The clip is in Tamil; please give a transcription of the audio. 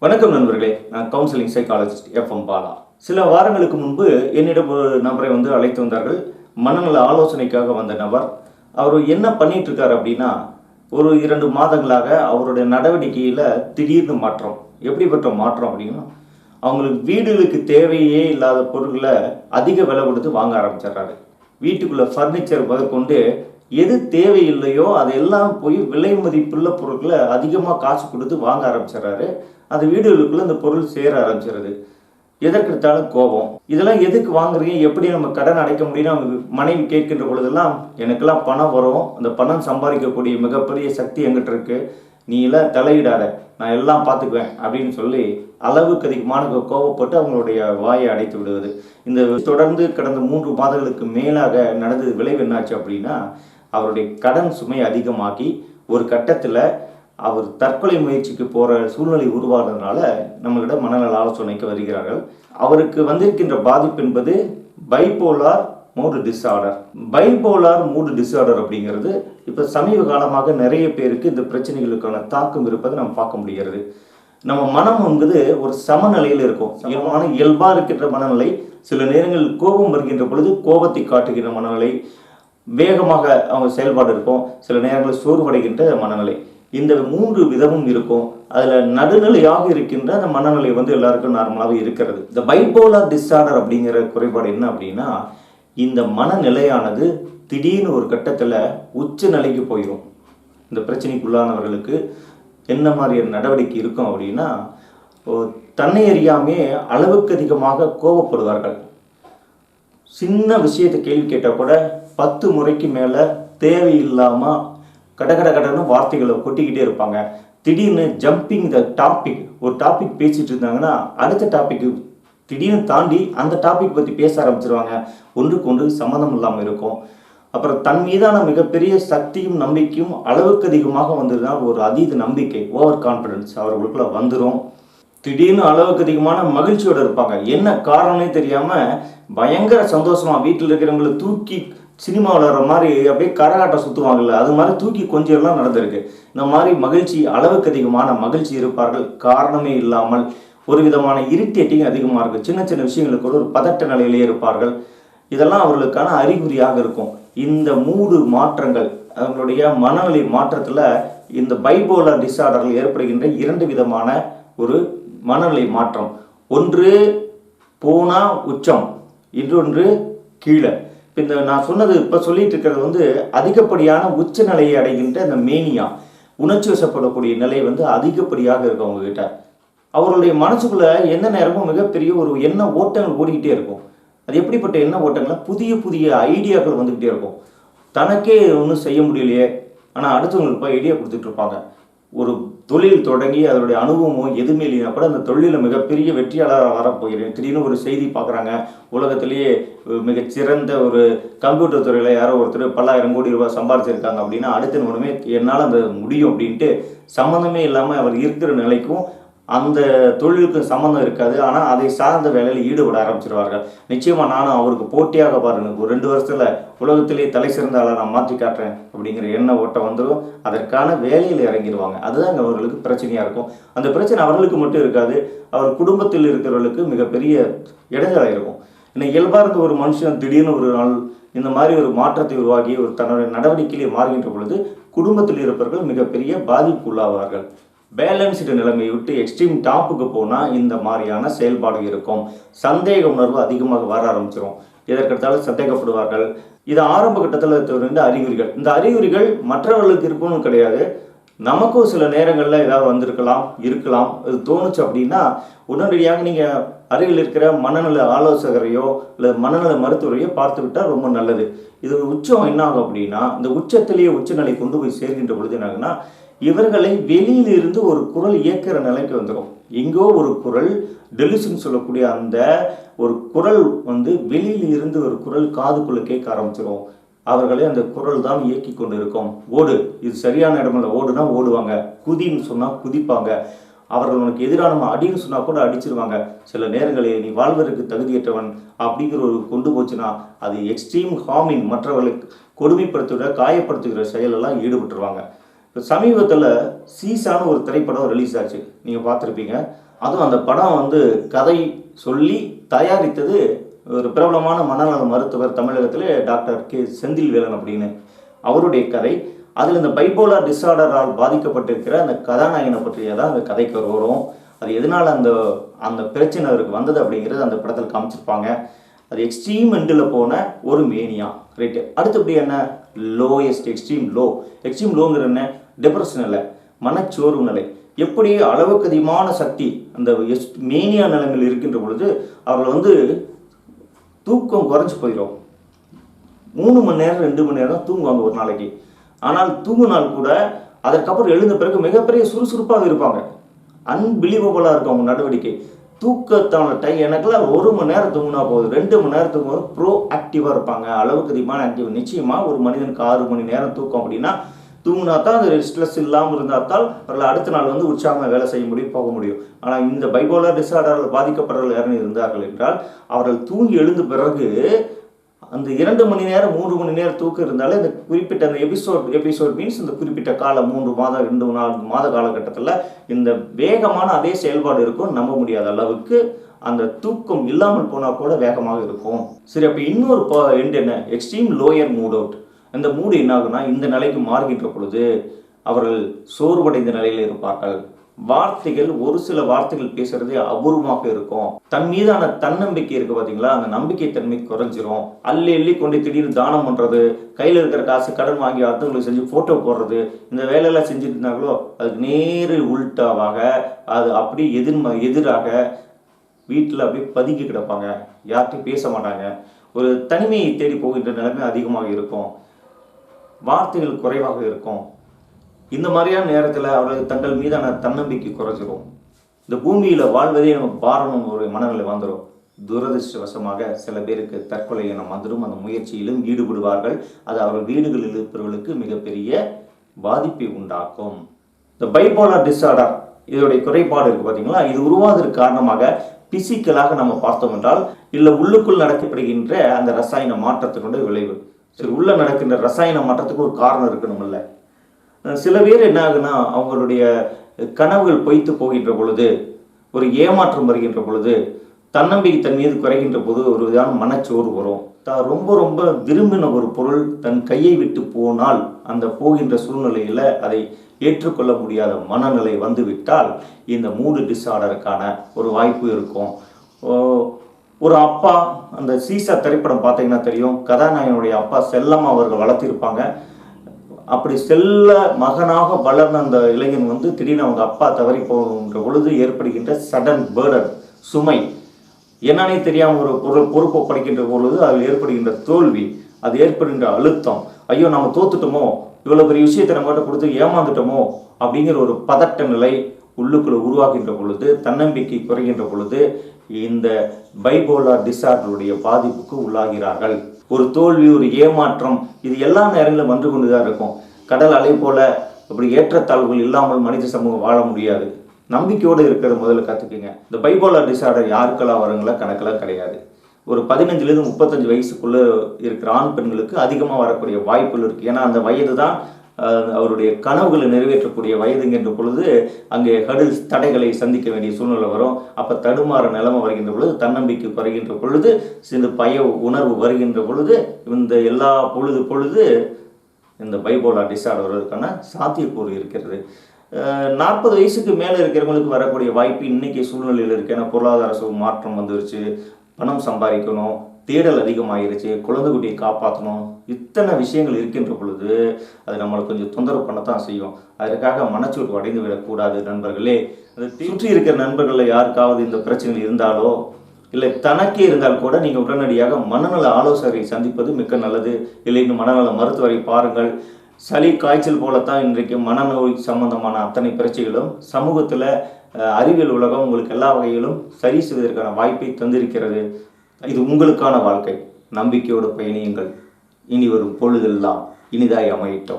வணக்கம் நண்பர்களே, நான் கவுன்சிலிங் சைக்காலஜிஸ்ட் எஃப்எம் பாலா. சில வாரங்களுக்கு முன்பு என்னிடம் ஒரு நபரை அழைத்து வந்தார்கள். மனநல ஆலோசனைக்காக வந்த நபர். அவர் என்ன பண்ணிட்டு இருக்காரு அப்படின்னா, ஒரு 2 மாதங்களாக அவருடைய நடவடிக்கையில் திடீர்னு மாற்றம். எப்படிப்பட்ட மாற்றம் அப்படின்னா, அவங்களுக்கு வீடுகளுக்கு தேவையே இல்லாத பொருட்களை அதிக விலை கொடுத்து வாங்க ஆரம்பிச்சிடுறாரு. வீட்டுக்குள்ள ஃபர்னிச்சர் முதற்கொண்டு எது தேவையில்லையோ அதெல்லாம் போய் விலை மதிப்புள்ள பொருட்களை அதிகமாக காசு கொடுத்து வாங்க ஆரம்பிச்சிடுறாரு. அந்த வீடுகளுக்குள்ள அந்த பொருள் சேர ஆரம்பிச்சிருது. எதற்கெடுத்தாலும் கோபம். இதெல்லாம் எதுக்கு வாங்குறீங்க, எப்படி நம்ம கடன் அடைக்க முடியும்னு அவங்க மனைவி கேட்கின்ற பொழுதெல்லாம், எனக்கெல்லாம் பணம் வரும், அந்த பணம் சம்பாதிக்கக்கூடிய மிகப்பெரிய சக்தி எங்கிட்ட இருக்கு, நீ எல்லாம் தலையிடாத, நான் எல்லாம் பார்த்துக்குவேன் அப்படின்னு சொல்லி அளவுக்கு அதிகமான கோபப்பட்டு அவங்களுடைய வாயை அடைத்து விடுவது. இந்த தொடர்ந்து கடந்த 3 மாதங்களுக்கு மேலாக நடந்தது. விளைவு என்னாச்சு அப்படின்னா, அவருடைய கடன் சுமை அதிகமாகி ஒரு கட்டத்தில் அவர் தற்கொலை முயற்சிக்கு போகிற சூழ்நிலை உருவாகிறதுனால நம்மளிடம் மனநல ஆலோசனைக்கு வருகிறார்கள். அவருக்கு வந்திருக்கின்ற பாதிப்பு என்பது பைபோலார் மூடு டிஸார்டர். பைபோலார் மூடு டிஸார்டர் அப்படிங்கிறது இப்போ சமீப காலமாக நிறைய பேருக்கு இந்த பிரச்சனைகளுக்கான தாக்கம் இருப்பதை நம்ம பார்க்க முடிகிறது. நம்ம மனம் என்பது ஒரு சமநிலையில் இருக்கும். இயல்பாக இருக்கின்ற மனநிலை, சில நேரங்களில் கோபம் வருகின்ற பொழுது கோபத்தை காட்டுகின்ற மனநிலை, வேகமாக அவங்க செயல்பாடு இருக்கும், சில நேரங்களில் சோர்வடைகின்ற மனநிலை. இந்த 3 விதமும் இருக்கும். அதில் நடுநிலையாக இருக்கின்ற அந்த மனநிலை எல்லாருக்கும் நார்மலாகவே இருக்கிறது. இந்த பைபோலார் டிஸார்டர் அப்படிங்கிற குறைபாடு என்ன அப்படின்னா, இந்த மனநிலையானது திடீர்னு ஒரு கட்டத்தில் உச்ச நிலைக்கு போயிடும். இந்த பிரச்சனைக்குள்ளானவர்களுக்கு என்ன மாதிரியான நடவடிக்கை இருக்கும் அப்படின்னா, தன்னை அறியாமே அளவுக்கு அதிகமாக கோபப்படுவார்கள். சின்ன விஷயத்தை கேள்வி கேட்டால் கூட 10 முறைக்கு மேலே தேவையில்லாமல் கடன்னு வார்த்தைகளை கொட்டிக்கிட்டே இருப்பாங்க. திடீர்னு ஜம்பிங் த டாபிக், ஒரு டாபிக் பேசிட்டு இருந்தாங்கன்னா அடுத்த டாபிக் திடீர்னு தாண்டி அந்த டாபிக் பற்றி பேச ஆரம்பிச்சிருவாங்க. ஒன்றுக்கு ஒன்று சம்மந்தம் இல்லாமல் இருக்கும். அப்புறம் தன் மீதான மிகப்பெரிய சக்தியும் நம்பிக்கையும் அளவுக்கு அதிகமாக வந்ததுனால் ஒரு அதீத நம்பிக்கை, ஓவர் கான்ஃபிடன்ஸ் அவர்களுக்குள்ள வந்துடும். திடீர்னு அளவுக்கு அதிகமான மகிழ்ச்சியோடு இருப்பாங்க. என்ன காரணம்னே தெரியாமல் பயங்கர சந்தோஷமாக வீட்டில் இருக்கிறவங்களை தூக்கி சினிமாவில் வர மாதிரி அப்படியே கரகாட்டம் சுற்றுவாங்கல்ல, அது மாதிரி தூக்கி கொஞ்சம் எல்லாம் நடந்திருக்கு. இந்த மாதிரி மகிழ்ச்சி, அளவுக்கு அதிகமான மகிழ்ச்சி இருப்பார்கள். காரணமே இல்லாமல் ஒரு விதமான இரிட்டேட்டிங் அதிகமாக இருக்குது. சின்ன சின்ன விஷயங்களுக்கு கூட ஒரு பதட்ட நிலையிலே இருப்பார்கள். இதெல்லாம் அவர்களுக்கான அறிகுறியாக இருக்கும். இந்த 3 மாற்றங்கள், அவங்களுடைய மனநிலை மாற்றத்தில் இந்த பைபோலார் டிஸார்டர்கள் ஏற்படுகின்ற 2 விதமான ஒரு மனநிலை மாற்றம். ஒன்று போனா உச்சம், இன்னொன்று கீழே. இந்த நான் சொன்னது இப்போ சொல்லிட்டு இருக்கிறது அதிகப்படியான உச்ச நிலையை அடைகின்ற இந்த மேனியா, உணர்ச்சி வசப்படக்கூடிய நிலை அதிகப்படியாக இருக்கும் அவங்ககிட்ட. அவருடைய மனசுக்குள்ள எந்த நேரமும் மிகப்பெரிய ஒரு எண்ண ஓட்டங்கள் ஓடிக்கிட்டே இருக்கும். அது எப்படிப்பட்ட எண்ண ஓட்டங்களை, புதிய புதிய ஐடியாக்கள் வந்துக்கிட்டே இருக்கும். தனக்கே ஒன்றும் செய்ய முடியலையே, ஆனால் அடுத்தவங்களுக்கு போய் ஐடியா கொடுத்துட்டு இருப்பாங்க. ஒரு தொழில் தொடங்கி அதனுடைய அனுபவமும் எதுவுமே இல்லைன்னா கூட அந்த தொழிலில் மிகப்பெரிய வெற்றியாளராக வரப்போகிறேன். திடீர்னு ஒரு செய்தி பார்க்குறாங்க, உலகத்திலேயே மிகச்சிறந்த ஒரு கம்ப்யூட்டர் துறையில் யாரோ ஒருத்தர் பல்லாயிரம் கோடி ரூபாய் சம்பாதிச்சிருக்காங்க அப்படின்னா அடுத்த நிமிடமே என்னால் அந்த முடியும் அப்படின்ட்டு சம்மந்தமே இல்லாமல் அவர் இருக்கிற நிலைக்கும் அந்த தொழிலுக்கு சம்மந்தம் இருக்காது. ஆனால் அதை சார்ந்த வேலையில் ஈடுபட ஆரம்பிச்சிருவார்கள். நிச்சயமாக நானும் அவருக்கு போட்டியாக பாருங்க, ஒரு 2 வருஷத்தில் உலகத்திலேயே தலை சிறந்த ஆளை நான் மாற்றி காட்டுறேன் அப்படிங்கிற எண்ண ஓட்டம் வந்துடும். அதற்கான வேலையில் இறங்கிடுவாங்க. அதுதான் அங்கே அவர்களுக்கு பிரச்சனையாக இருக்கும். அந்த பிரச்சனை அவர்களுக்கு மட்டும் இருக்காது, அவர் குடும்பத்தில் இருக்கிறவர்களுக்கு மிகப்பெரிய இடைஞ்சலாக இருக்கும். இன்னும் இயல்பாக இருந்த ஒரு மனுஷன் திடீர்னு ஒரு நாள் இந்த மாதிரி ஒரு மாற்றத்தை உருவாக்கி ஒரு தன்னுடைய நடவடிக்கையிலே மாறுகின்ற பொழுது குடும்பத்தில் இருப்பவர்கள் மிகப்பெரிய பாதிப்பு உள்ளாவார்கள். பேலன்ஸ்டு நிலைமையை விட்டு எக்ஸ்ட்ரீம் டாப்புக்கு போனால் இந்த மாதிரியான செயல்பாடு இருக்கும். சந்தேக உணர்வு அதிகமாக வர ஆரம்பிச்சிடும். எதற்கெடுத்தாலும் சந்தேகப்படுவார்கள். இது ஆரம்ப கட்டத்தில் தோன்ற அறிகுறிகள். இந்த அறிகுறிகள் மற்றவர்களுக்கு இருக்கும்னு கிடையாது, நமக்கும் சில நேரங்களில் ஏதாவது இருக்கலாம். இது தோணுச்சு அப்படின்னா உடனடியாக நீங்கள் அருகில் இருக்கிற மனநல ஆலோசகரையோ இல்லை மனநல மருத்துவரையோ பார்த்து விட்டால் ரொம்ப நல்லது. இது உச்சம் என்ன ஆகும் அப்படின்னா, இந்த உச்சத்திலேயே உச்சநிலை கொண்டு போய் சேர்கின்ற பொழுது என்ன ஆகுன்னா, இவர்களை வெளியிலிருந்து ஒரு குரல் இயக்கிற நிலைக்கு வந்துடும். எங்கோ ஒரு குரல், டெலிஷன் சொல்லக்கூடிய அந்த ஒரு குரல் வெளியில் இருந்து ஒரு குரல் காதுக்குள்ளே கேட்க ஆரம்பிச்சிடும். அவர்களை அந்த குரல் தான் இயக்கி கொண்டு இருக்கும். ஓடு, இது சரியான இடமில்ல, ஓடுனா ஓடுவாங்க, குதின்னு சொன்னால் குதிப்பாங்க, அவர்கள் உனக்கு எதிரான அடின்னு சொன்னால் கூட அடிச்சிருவாங்க. சில நேரங்களில் நீ வாழ்வதற்கு தகுதியற்றவன் அப்படிங்கிற ஒரு கொண்டு போச்சுன்னா அது எக்ஸ்ட்ரீம் ஹார்மிங், மற்றவர்களுக்கு கொடுமைப்படுத்துகிற காயப்படுத்துகிற செயலெல்லாம் ஈடுபட்டுருவாங்க. சமீபத்தில் சீசான்னு ஒரு திரைப்படம் ரிலீஸ் ஆச்சு, நீங்கள் பார்த்துருப்பீங்க. அதுவும் அந்த படம் வந்து கதை சொல்லி தயாரித்தது ஒரு பிரபலமான மனநல மருத்துவர் தமிழகத்திலே டாக்டர் கே செந்தில்வேலன் அப்படின்னு அவருடைய கதை. அதில் இந்த பைபோலார் டிஸார்டரால் பாதிக்கப்பட்டிருக்கிற அந்த கதாநாயகனை பற்றிய தான் அந்த கதைக்கு வரும். அது எதனால் அந்த அந்த பிரச்சனை அவருக்கு வந்தது அப்படிங்கிறது அந்த படத்தில் காமிச்சிருப்பாங்க. அது எக்ஸ்ட்ரீம் எண்டில் போன ஒரு மேனியா, ரைட்டு. அடுத்தபடி என்ன, லோயஸ்ட் எக்ஸ்ட்ரீம் லோ. எக்ஸ்ட்ரீம் லோங்கிற என்ன, டிப்ரெஷன் நிலை, மனச்சோர்வு நிலை. எப்படி அளவுக்கு அதிகமான சக்தி அந்த மேனியா நிலைமையில் இருக்கின்ற பொழுது அவர்கள் வந்து தூக்கம் குறைஞ்சி போயிடும். 3 மணி நேரம் 2 மணி நேரம் தான் தூங்குவாங்க ஒரு நாளைக்கு. ஆனால் தூங்குனால் கூட அதற்கப்புறம் எழுந்த பிறகு மிகப்பெரிய சுறுசுறுப்பாக இருப்பாங்க. அன்பிலீவபுளாக இருக்கும் அவங்க நடவடிக்கை. தூக்கத்தான எனக்குலாம் 1 மணி நேரம் தூங்கினா போதும், 2 மணி நேரம் தூங்கும்போது ப்ரோ ஆக்டிவாக இருப்பாங்க. அளவுக்கு அதிகமான ஆக்டிவ். நிச்சயமாக ஒரு மனிதனுக்கு 6 மணி நேரம் தூக்கம் அப்படின்னா தூங்கினா தான் அது ஸ்ட்ரெஸ் இல்லாமல் இருந்தால்தான் அவர்கள் அடுத்த நாள் வந்து உற்சாகமாக வேலை செய்ய முடியும், போக முடியும். ஆனால் இந்த பைபோலார் டிஸார்டரால் பாதிக்கப்பட்டவர்கள் யாரும் இருந்தார்கள் என்றால் அவர்கள் தூங்கி எழுந்த பிறகு அந்த 2 மணி நேரம் 3 மணி நேரம் தூக்கம் இருந்தாலே இந்த குறிப்பிட்ட அந்த எபிசோட் மீன்ஸ் இந்த குறிப்பிட்ட காலம் 3 மாதம் 2-4 மாத காலகட்டத்தில் இந்த வேகமான அதே செயல்பாடு இருக்கும். நம்ப முடியாத அளவுக்கு அந்த தூக்கம் இல்லாமல் போனால் கூட வேகமாக இருக்கும். சரி, அப்போ இன்னொரு எண்ட் என்ன, எக்ஸ்ட்ரீம் லோயர் மூட் அவுட். இந்த மூடு என்ன ஆகுனா இந்த நிலைக்கு மாறுகின்ற பொழுது அவர்கள் சோர்வடைந்த நிலையில் இருப்பார்கள். வார்த்தைகள், ஒரு சில வார்த்தைகள் பேசுறதே அபூர்வமாக இருக்கும். தன் மீதான தன்னம்பிக்கை இருக்கு பார்த்தீங்களா, அந்த நம்பிக்கை தன்மை குறைஞ்சிரும். அள்ளி கொண்டு திடீர்னு தானம் பண்ணுறது, கையில் இருக்கிற காசு கடன் வாங்கி அடுத்தவங்களுக்கு செஞ்சு ஃபோட்டோ போடுறது, இந்த வேலையெல்லாம் செஞ்சுட்டு இருந்தாங்களோ அதுக்கு நேரு உள்டாவாக அது அப்படி எதிராக வீட்டில் அப்படியே பதுக்கி கிடப்பாங்க. யார்கிட்டையும் பேச மாட்டாங்க. ஒரு தனிமையை தேடி போகின்ற நிலைமை அதிகமாக இருக்கும். வார்த்தைகள் குறைவாக இருக்கும். இந்த மாதிரியான நேரத்தில் அவர்கள் தங்கள் மீதான தன்னம்பிக்கை குறைஞ்சிரும். இந்த பூமியில் வாழ்வதே நமக்கு பாரணும் ஒரு மனநிலை வந்துடும். துரதிருஷ்டவசமாக சில பேருக்கு தற்கொலை எண்ணம் வந்துடும். அந்த முயற்சியிலும் ஈடுபடுவார்கள். அது அவர்கள் வீடுகளில் இருப்பவர்களுக்கு மிகப்பெரிய பாதிப்பை உண்டாக்கும். இந்த பைபோலார் டிஸார்டர் இதோடைய குறைபாடு இருக்கு பார்த்தீங்களா, இது உருவாவதற்கு காரணமாக பிசிக்கலாக நம்ம பார்த்தோம் என்றால் இல்லை உள்ளுக்குள் நடக்கப்படுகின்ற அந்த ரசாயன மாற்றத்தினுடைய விளைவு. சரி, உள்ள நடக்கின்ற ரசாயன மாற்றத்துக்கு ஒரு காரணம் இருக்கணும்ல. சில பேர் என்ன ஆகுனா அவங்களுடைய கனவுகள் பொய்த்து போகின்ற பொழுது, ஒரு ஏமாற்றம் வருகின்ற பொழுது, தன்னம்பிக்கை தன் மீது குறைகின்ற போது ஒரு விதமான மனச்சோர்வு வரும். ரொம்ப ரொம்ப விரும்பின ஒரு பொருள் தன் கையை விட்டு போனால் அந்த போகின்ற சூழ்நிலையில் அதை ஏற்றுக்கொள்ள முடியாத மனநிலை வந்துவிட்டால் இந்த மூடு டிஸார்டருக்கான ஒரு வாய்ப்பு இருக்கும். ஒரு அப்பா, அந்த சீசா திரைப்படம் பார்த்தீங்கன்னா தெரியும், கதாநாயகனுடைய அப்பா செல்லம்மா அவர்கள் வளர்த்திருப்பாங்க. அப்படி செல்ல மகனாக வளர்ந்த அந்த இளைஞன் வந்து திடீர்னு அவங்க அப்பா தவறி போகின்ற பொழுது ஏற்படுகின்ற சடன் பேர்டன், சுமை, என்னன்னே தெரியாமல் ஒரு பொறுப்பு ஒப்படைக்கின்ற பொழுது அதில் ஏற்படுகின்ற தோல்வி, அது ஏற்படுகின்ற அழுத்தம், ஐயோ நம்ம தோத்துட்டோமோ, இவ்வளோ பெரிய விஷயத்தை நம்மகிட்ட கொடுத்து ஏமாந்துட்டோமோ அப்படிங்கிற ஒரு பதட்ட நிலை உள்ளுக்குள்ள உருவாகின்ற பொழுது, தன்னம்பிக்கை குறைகின்ற பொழுது இந்த பைபோலார் டிஸார்டருடைய பாதிப்புக்கு உள்ளாகிறார்கள். ஒரு தோல்வி, ஒரு ஏமாற்றம், இது எல்லா நேரங்களிலும் வந்து கொண்டு தான் இருக்கும். கடல் அலை போல அப்படி ஏற்றத்தாழ்வுகள் இல்லாமல் மனித சமூகம் வாழ முடியாது. நம்பிக்கையோடு இருக்கிற முதல்ல கற்றுக்குங்க. இந்த பைபோலார் டிஸார்டர் யாருக்கெல்லாம் வருங்களா கணக்கெல்லாம் கிடையாது. ஒரு 15 to 35 வயசுக்குள்ளே இருக்கிற ஆண் பெண்களுக்கு அதிகமாக வரக்கூடிய வாய்ப்புகள் இருக்குது. ஏன்னா அந்த வயது தான் அவருடைய கனவுகளை நிறைவேற்றக்கூடிய வயதுங்கின்ற பொழுது அங்கே ஹடில்ஸ், தடைகளை சந்திக்க வேண்டிய சூழ்நிலை வரும். அப்போ தடுமாற நிலைமை வருகின்ற பொழுது, தன்னம்பிக்கை குறைகின்ற பொழுது, சில பய உணர்வு வருகின்ற பொழுது, இந்த எல்லா பொழுது இந்த பைபோலார் டிஸார்டர் வருவதற்கான சாத்தியக்கூறு இருக்கிறது. 40 வயசுக்கு மேலே இருக்கிறவங்களுக்கு வரக்கூடிய வாய்ப்பு இன்றைக்கி சூழ்நிலையில் இருக்குது. ஏன்னா பொருளாதார மாற்றம் வந்துருச்சு, பணம் சம்பாதிக்கணும், தேடல் அதிகமாகிருச்சு, குழந்தை குட்டியை காப்பாற்றணும், இத்தனை விஷயங்கள் இருக்கின்ற பொழுது அது நம்மளை கொஞ்சம் தொந்தரவு பண்ணத்தான் செய்யும். அதற்காக மனச்சோர்வு அடைந்து விடக்கூடாது நண்பர்களே. அதை சுற்றி இருக்கிற நண்பர்களில் யாருக்காவது இந்த பிரச்சனைகள் இருந்தாலோ இல்லை தனக்கே இருந்தால் கூட நீங்கள் உடனடியாக மனநல ஆலோசகரை சந்திப்பது மிக்க நல்லது. இல்லை இன்னும் மனநல மருத்துவரை பாருங்கள். சளி, காய்ச்சல் போலத்தான் இன்றைக்கு மனநோய் சம்பந்தமான அத்தனை பிரச்சனைகளும் சமூகத்தில் அறிவியல் உலகம் உங்களுக்கு எல்லா வகையிலும் சரி செய்வதற்கான வாய்ப்பை தந்திருக்கிறது. இது உங்களுக்கான வாழ்க்கை. நம்பிக்கையோடு பயணியுங்கள். இனி வரும் பொழுதெல்லாம் இனிதாய் அமையட்டும்.